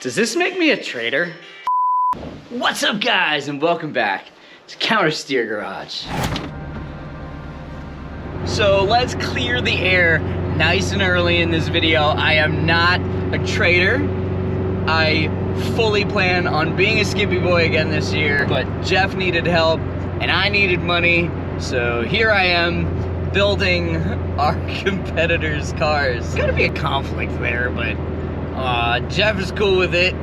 Does this make me a traitor? What's up, guys, and welcome back to Counter Steer Garage. So let's clear the air nice and early in this video. I am not a traitor. I fully plan on being a Skippy boy again this year, but Jeff needed help and I needed money, so here I am building our competitors' cars. There's gotta be a conflict there, but Jeff is cool with it.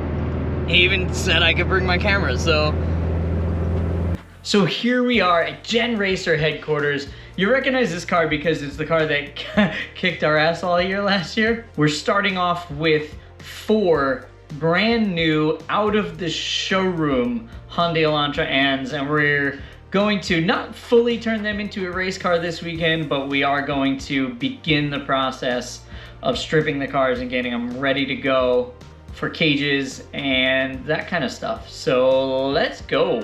He even said I could bring my camera, so here we are at Gen Racer headquarters. You recognize this car because it's the car that kicked our ass all year last year. We're starting off with 4 brand new, out of the showroom Hyundai Elantra N's, and we're going to not fully turn them into a race car this weekend, but we are going to begin the process of stripping the cars and getting them ready to go for cages and that kind of stuff. So let's go.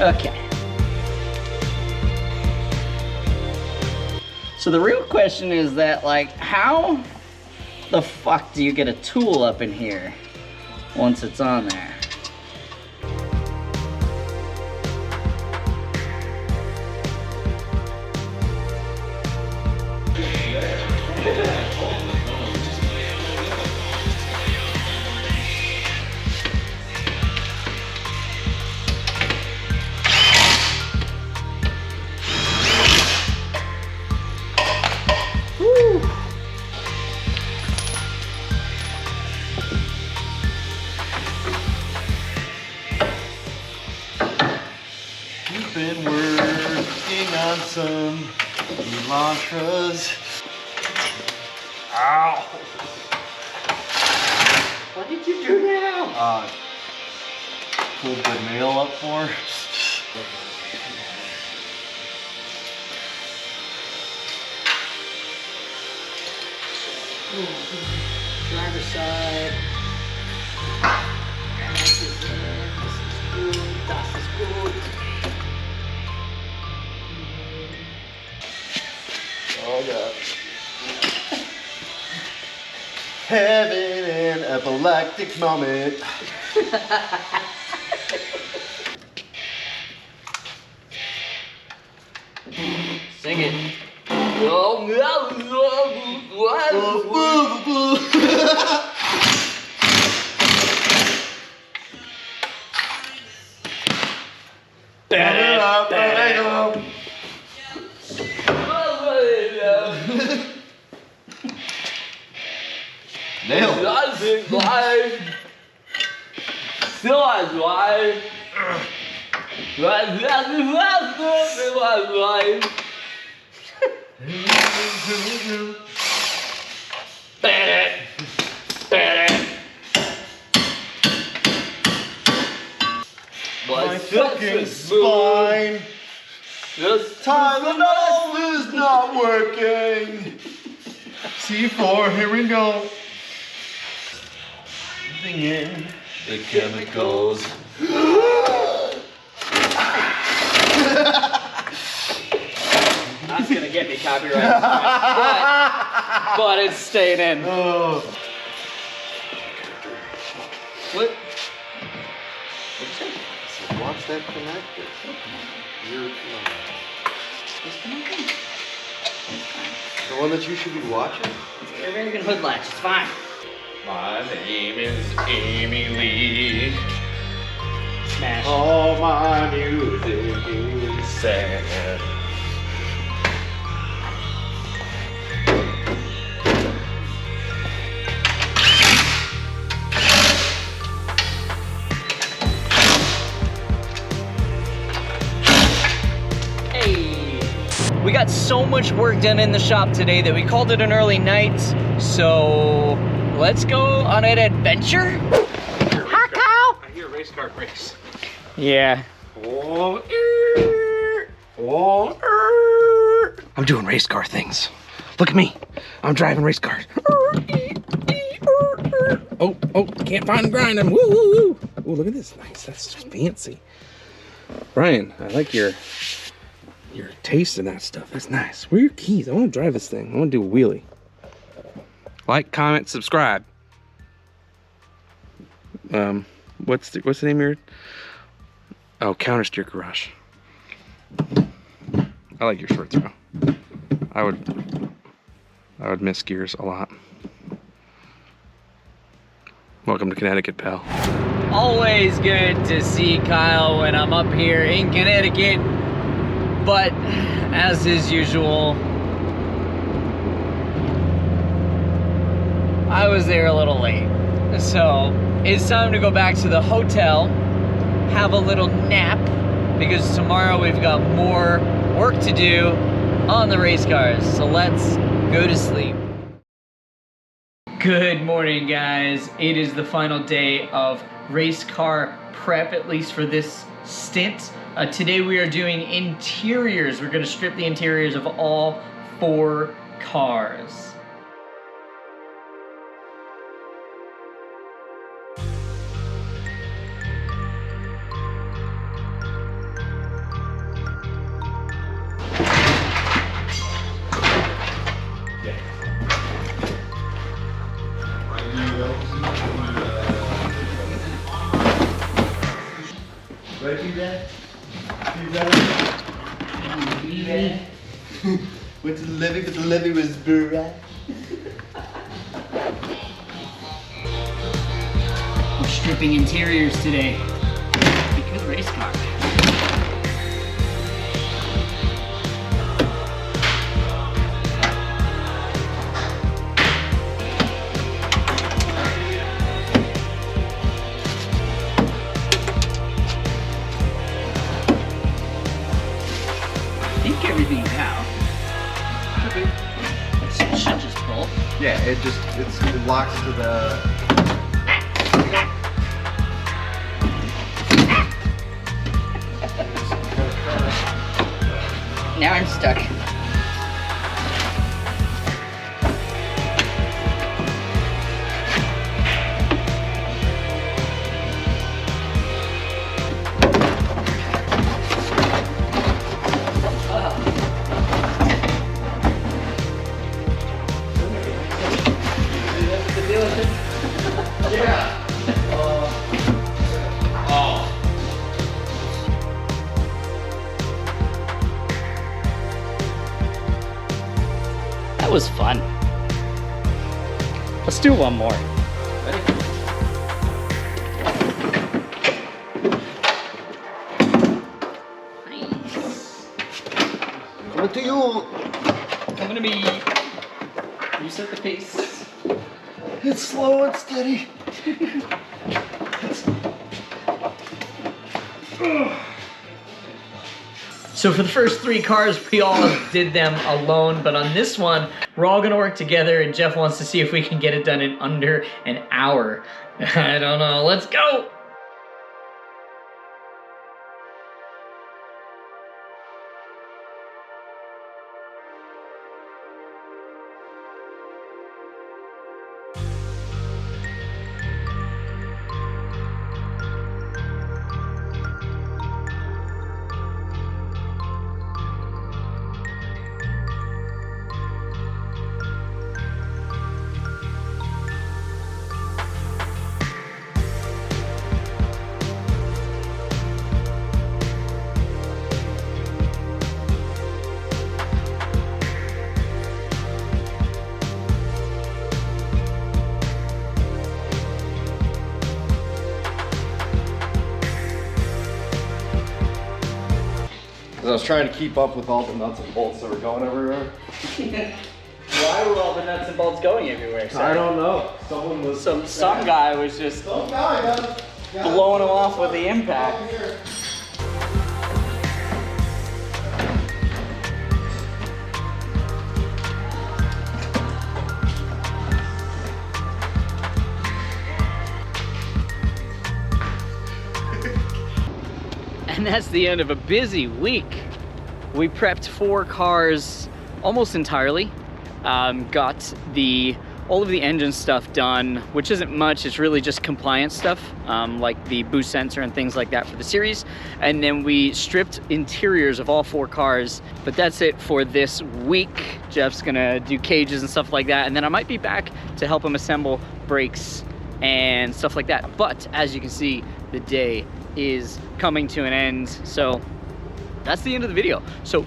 Okay. So the real question is that, like, how the fuck do you get a tool up in here once it's on there? Been working on some Elantras. Ow! What did you do now? Pulled the nail up for. Driver's side. And this is good. Das is good. Oh god. Having an epileptic moment. Sing it. Nailed it. My fucking spine. Tylenol is not working. C4, here we go. Breathing in the chemicals. That's gonna get me copyrighted, but it's staying in. Oh. What? Watch that connector. You're the one that you should be watching. Your American hood latch, it's fine. My name is Amy Lee. Smash. All my music is sad. got so much work done in the shop today that we called it an early night. So let's go on an adventure. I hear race car brakes. Yeah. I'm doing race car things. Look at me. I'm driving race cars. Oh, can't find and grind them. Woo, woo, woo. Oh, look at this. Nice. That's fancy. Brian, I like your taste in that stuff. That's nice. Where are your keys? I want to drive this thing. I want to do a wheelie. Like, comment, subscribe. What's the name of your? Oh, Counter Steer Garage. I like your short throw. I would miss gears a lot. Welcome to Connecticut, pal. Always good to see Kyle when I'm up here in Connecticut. But as is usual, I was there a little late. So it's time to go back to the hotel, have a little nap, because tomorrow we've got more work to do on the race cars. So let's go to sleep. Good morning, guys. It is the final day of race car prep, at least for this stint. Today we are doing interiors. We're going to strip the interiors of all 4 cars. Went to the levee, but the levee was dry. We're stripping interiors today because race car. I think everything's out. It should just pull. Yeah, it locks to the. Now I'm stuck. That was fun. Let's do one more. Ready? Nice. Coming to you. Coming to me. You set the pace. It's slow and steady. So for the first 3 cars, we all did them alone, but on this one, we're all gonna work together, and Jeff wants to see if we can get it done in under an hour. I don't know, let's go! I was trying to keep up with all the nuts and bolts that were going everywhere. Why were all the nuts and bolts going everywhere? I don't know. Someone was. Some guy was just blowing them off with the impact. And that's the end of a busy week. We prepped 4 cars almost entirely. Got all of the engine stuff done, which isn't much. It's really just compliance stuff, like the boost sensor and things like that for the series. And then we stripped interiors of all 4 cars, but that's it for this week. Jeff's gonna do cages and stuff like that, and then I might be back to help him assemble brakes and stuff like that. But as you can see, the day is coming to an end, so that's the end of the video. So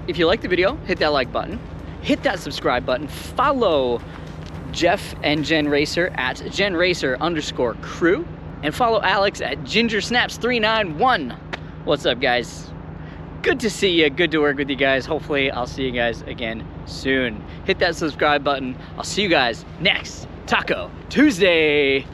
if you like the video, hit that like button, hit that subscribe button, follow Jeff and Jen Racer at GenRacer_crew, and follow Alex at GingerSnaps391. What's up, guys? Good to see you, good to work with you guys. Hopefully I'll see you guys again soon. Hit that subscribe button. I'll see you guys next Taco Tuesday.